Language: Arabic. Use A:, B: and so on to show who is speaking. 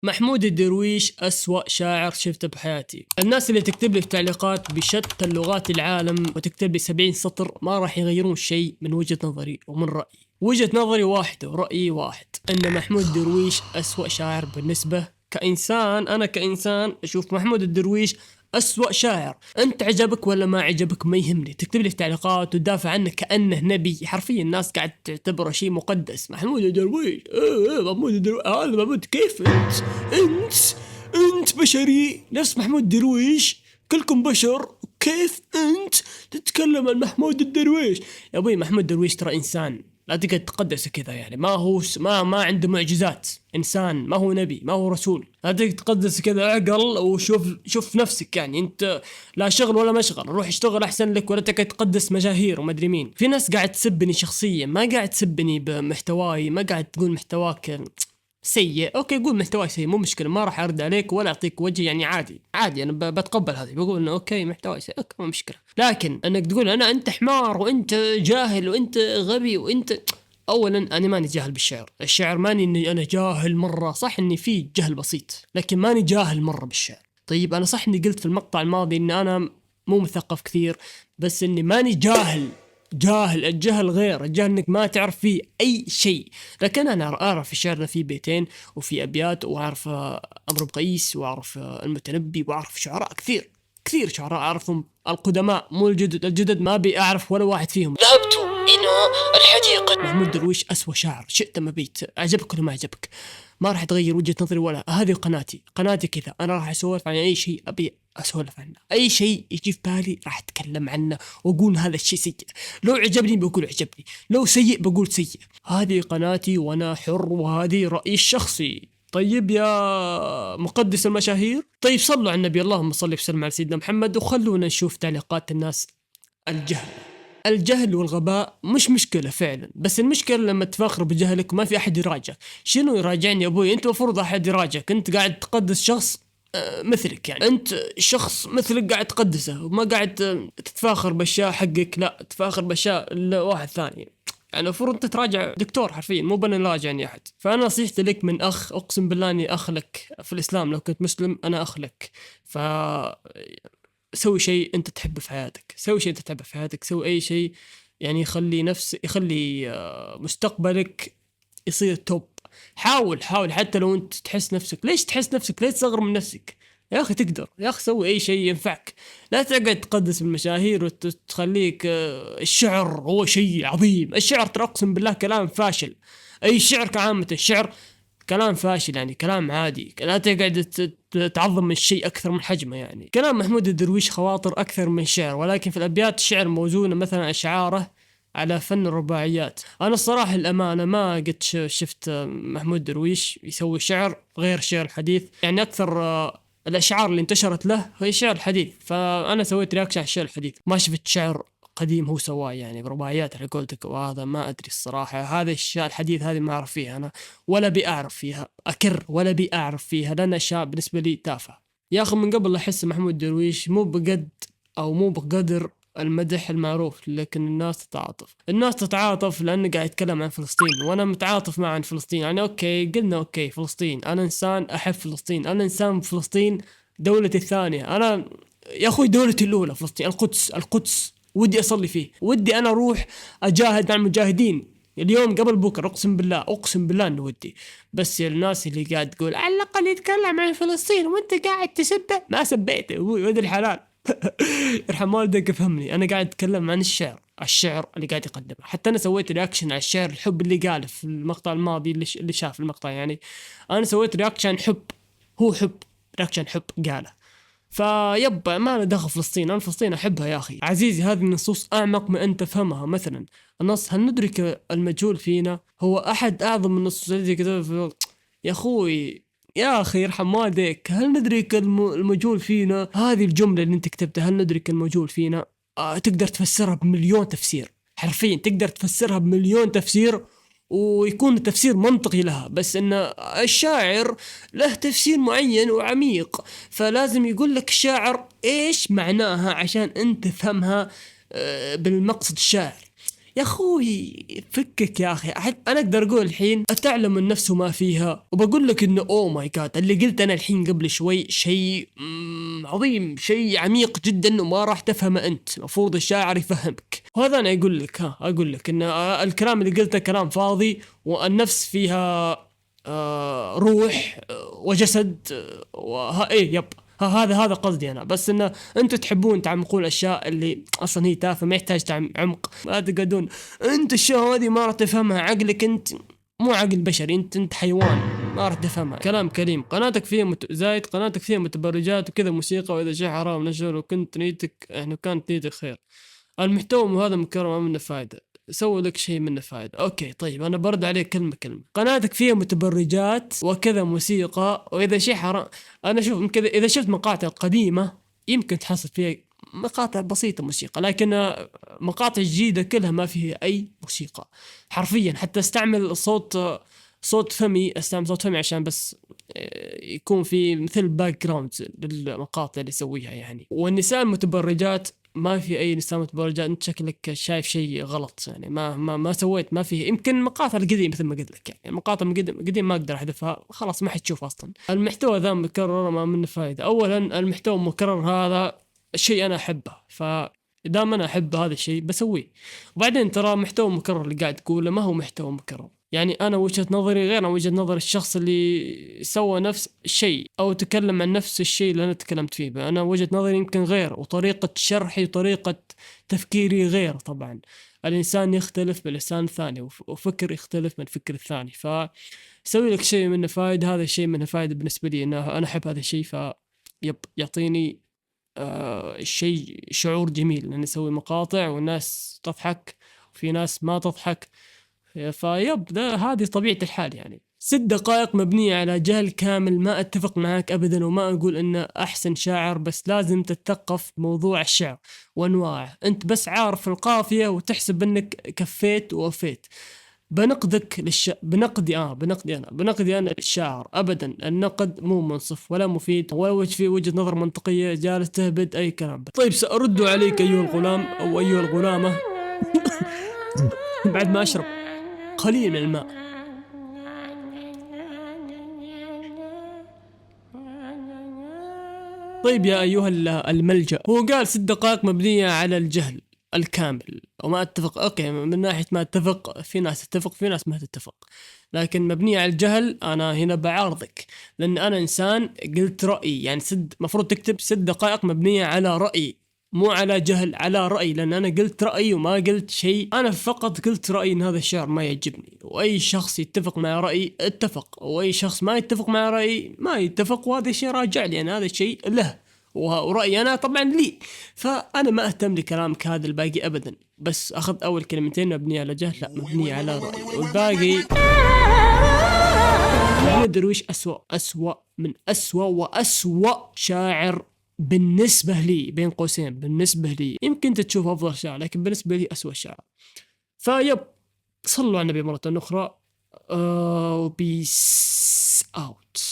A: محمود الدرويش أسوأ شاعر شفته بحياتي. الناس اللي تكتب لي في تعليقات بشتى اللغات العالم وتكتب لي 70 سطر ما راح يغيرون شيء من وجهة نظري ومن رأيي. وجهة نظري واحدة ورأيي واحد، أن محمود الدرويش أسوأ شاعر بالنسبة كإنسان. أنا كإنسان أشوف محمود الدرويش أسوأ شاعر. أنت عجبك ولا ما عجبك ما يهمني، تكتب لي في تعليقات وتدافع عنه كأنه نبي. حرفيا الناس قاعد تعتبره شيء مقدس. محمود الدرويش محمود الدرويش هذا محمود. كيف أنت أنت بشري نفس محمود درويش؟ كلكم بشر. كيف أنت تتكلم عن محمود الدرويش؟ يا أبوي محمود درويش ترى إنسان، لا تقدر تقدسه كذا يعني. ما هو ما عنده معجزات، إنسان ما هو نبي ما هو رسول. لا تقدر تقدسه كذا. عقل وشوف نفسك يعني. أنت لا شغل ولا مشغل، روح اشتغل أحسن لك، ولا تقعد تقدس مشاهير وما أدري مين. في ناس قاعد تسبني شخصيا، ما قاعد تسبني بمحتواي، ما قاعد تقول محتواك سيء. اوكي قول محتواي سيء، مو مشكله، ما راح ارد عليك ولا اعطيك وجه يعني. عادي عادي، انا بتقبل هذه، بقول انه اوكي محتواي سيء، اوكي مو مشكله. لكن انك تقول انت حمار وانت جاهل وانت غبي وانت، اولا انا ماني جاهل بالشعر. الشعر ماني اني انا جاهل مره، صح اني في جهل بسيط لكن ماني جاهل مره بالشعر. طيب انا صح اني قلت في المقطع الماضي ان انا مو مثقف كثير، بس اني ماني جاهل. الجهل غير، الجهل انك ما تعرف فيه اي شيء. لكن انا اعرف الشعر فيه بيتين وفي ابيات، واعرف امر بقيس، واعرف المتنبي، واعرف شعراء كثير شعراء اعرفهم القدماء مو الجدد. الجدد ما بي اعرف ولا واحد فيهم. ذهبت الى الحديقه. محمود درويش اسوأ شاعر شئت ما بيت، عجبك ولا ما عجبك ما راح تغير وجهة نظري. ولا هذه قناتي كذا. انا راح اسولف عن اي شيء ابي اسولف عنه، اي شيء يجي في بالي راح اتكلم عنه واقول هذا الشيء سيء. لو عجبني بقول عجبني، لو سيء بقول سيء. هذه قناتي وانا حر، وهذه رأيي الشخصي. طيب يا مقدس المشاهير، طيب صلوا على النبي، اللهم صل وسلم على سيدنا محمد، وخلونا نشوف تعليقات الناس. الجهل والغباء مش مشكلة فعلا، بس المشكلة لما تفاخر بجهلك وما في أحد يراجعك. شنو يراجعني يا أبوي؟ أنت مفروض أحد يراجعك. أنت قاعد تقدس شخص مثلك يعني. أنت شخص مثلك قاعد تقدسه وما قاعد تتفاخر بأشياء حقك، لا تتفاخر بأشياء واحد ثاني. يعني المفروض انت تراجع دكتور حرفيا، مو بنا نراجعني احد. فانا نصيحتي لك من اخ، اقسم بالله اني اخ لك في الاسلام، لو كنت مسلم انا اخ لك. ف سوي شيء انت تحبه في حياتك، سوي اي شيء يعني يخلي مستقبلك يصير توب. حاول حتى لو انت تحس نفسك، ليش تحس نفسك؟ ليش تصغر من نفسك يا اخي؟ تقدر يا اخي، سوي اي شيء ينفعك. لا تقعد تقدس المشاهير وتخليك الشعر هو شيء عظيم. الشعر ترى اقسم بالله كلام فاشل. اي شعر كعامة الشعر كلام فاشل يعني، كلام عادي. لا تقعد تعظم من الشيء أكثر من حجمه يعني. كلام محمود الدرويش خواطر أكثر من شعر، ولكن في الأبيات الشعر موزونة، مثلا أشعاره على فن الرباعيات. أنا الصراحة الأمانة ما قد شفت محمود درويش يسوي شعر غير الشعر الحديث يعني. أكثر الأشعار اللي انتشرت له هي شعر الحديث، فأنا سويت رياكشن على الشعر الحديث. ما شفت شعر قديم هو سواه يعني برباعيات على قولتك، وهذا ما أدري الصراحة. هذا الشعر الحديث هذه ما أعرف فيها أنا، ولا بأعرف فيها ولا بأعرف فيها، لأن أشياء بالنسبة لي تافهة يا أخي. من قبل أحس محمود درويش مو بقد أو مو بقدر المدح المعروف، لكن الناس تتعاطف لأنه قاعد يتكلم عن فلسطين، وأنا متعاطف مع عن فلسطين يعني. أوكي قلنا أوكي فلسطين، أنا إنسان أحب فلسطين، أنا إنسان فلسطين دولتي الثانية. أنا يا أخوي دولتي الأولى فلسطين، القدس ودي أصلي فيه، ودي أنا أروح أجاهد مع المجاهدين اليوم قبل بكرة. أقسم بالله إنه ودي. بس الناس اللي قاعد تقول على الأقل يتكلم عن فلسطين وأنت قاعد تسبه، ما سبيته أبوي ولد الحلال. يرحم والدك افهمني. أنا قاعد أتكلم عن الشعر اللي قاعد يقدمه. حتى أنا سويت رياكشن على الشعر الحب اللي قاله في المقطع الماضي، اللي شاف المقطع يعني. أنا سويت رياكشن حب، هو حب، رياكشن حب قاله. فيب ما له دخل فلسطين، أنا فلسطين أحبها يا أخي عزيزي. هذه النصوص أعمق من أن تفهمها. مثلا النص هل ندرك المجهول فينا هو أحد أعظم النصوص التي كتبها يا أخوي يا أخي يرحم والديك. هل ندرك المجهول فينا؟ هذه الجملة اللي أنت كتبتها، هل ندرك المجهول فينا، تقدر تفسرها بمليون تفسير. حرفيا تقدر تفسرها بمليون تفسير ويكون التفسير منطقي لها. بس ان الشاعر له تفسير معين وعميق، فلازم يقول لك الشاعر ايش معناها عشان انت تفهمها بالمقصد الشاعر. يا اخوي فكك يا اخي. انا اقدر اقول الحين اتعلم من نفسه ما فيها، وبقول لك انه اوه ماي جاد اللي قلت انا الحين قبل شوي شيء عظيم، شيء عميق جدا وما راح تفهمه انت، المفروض الشاعر يفهمك. وهذا انا اقول لك، اقول لك ان الكلام اللي قلته كلام فاضي، والنفس فيها روح وجسد ايه يب. هذا قصدي انا، بس انه انتم تحبون تعمقون الاشياء اللي اصلا هي تافهه ما يحتاج عمق، ما تقعدون انت الشيء هذه ما راح تفهمها، عقلك انت مو عقل بشري، انت حيوان ما راح تفهمها. كلام كريم. قناتك فيها زايد قناتك فيها متبرجات وكذا موسيقى، واذا شيء حرام نشر، وكنت نيتك يعني كانت نيتك خير. المحتوى هذا مكرر ما منه فايده، سوي لك شيء منه فائدة. اوكي طيب انا برد عليك كلمة كلمة. قناتك فيها متبرجات وكذا موسيقى، واذا شيء حرام. انا شوف كذا، اذا شفت مقاطع قديمة يمكن تحصل فيها مقاطع بسيطة موسيقى، لكن مقاطع جديدة كلها ما فيها اي موسيقى حرفيا. حتى استعمل صوت فمي، استعمل صوت فمي عشان بس يكون في مثل باك جراوند للمقاطع اللي يسويها يعني. والنساء المتبرجات ما في اي نساء متبرجات، انت شكلك شايف شيء غلط يعني. ما سويت، ما فيه. يمكن مقاطع القديم مثل ما قلت لك يعني، مقاطع قديم ما اقدر احذفها خلاص ما حتشوف اصلا. المحتوى ذا مكرر ما منه فائده. اولا المحتوى المكرر هذا الشيء انا احبه، فدام انا احب هذا الشيء بسويه. وبعدين ترى محتوى مكرر اللي قاعد تقوله ما هو محتوى مكرر يعني. انا وجهة نظري غير عن وجهة نظر الشخص اللي سوى نفس الشيء او تكلم عن نفس الشيء اللي انا تكلمت فيه. انا وجهة نظري يمكن غير، وطريقة شرحي وطريقة تفكيري غير. طبعا الانسان يختلف بالانسان الثاني، وفكر يختلف من الفكر الثاني. فسوي لك شيء منه فايدة، هذا الشيء منه فايدة بالنسبة لي، انه انا احب هذا الشيء. يب يعطيني شيء شعور جميل ان اسوي مقاطع والناس تضحك وفي ناس ما تضحك. هذه طبيعة الحال يعني. 6 دقائق مبنية على جهل كامل. ما اتفق معك ابدا، وما اقول انه احسن شاعر، بس لازم تتثقف موضوع الشعر وانواعه. انت بس عارف القافية وتحسب انك كفيت ووفيت. بنقدي انا للشاعر ابدا. النقد مو منصف ولا مفيد ولا في وجهة نظر منطقية، جالس تهبد اي كلام. طيب سأرد عليك ايها الغلام او ايها الغلامة بعد ما اشرب قليل من الماء. طيب يا أيها الملجأ، هو قال 6 دقائق مبنية على الجهل الكامل، وما أتفق. أوكي من ناحية ما أتفق، في ناس تتفق في ناس ما تتفق، لكن مبنية على الجهل أنا هنا بعارضك، لأن أنا إنسان قلت رأيي يعني. مفروض تكتب 6 دقائق مبنية على رأيي، مو على جهل، على رأي. لأن أنا قلت رأيي وما قلت شيء، أنا فقط قلت رأيي إن هذا الشعر ما يعجبني، وأي شخص يتفق مع رأيي اتفق، وأي شخص ما يتفق مع رأيي ما يتفق، وهذا الشيء راجع لي أنا، هذا الشيء له ورأيي أنا طبعا لي. فأنا ما أهتم لكلامك هذا الباقي أبدا، بس أخذ أول كلمتين مبنية على جهل، لا مبنية على رأي، والباقي محمد درويش أسوأ من أسوأ وأسوأ شاعر بالنسبة لي، بين قوسين بالنسبة لي. يمكن تشوف أفضل شاعر، لكن بالنسبة لي أسوأ شاعر. فيب صلوا على النبي مرة أخرى. بيس أوت.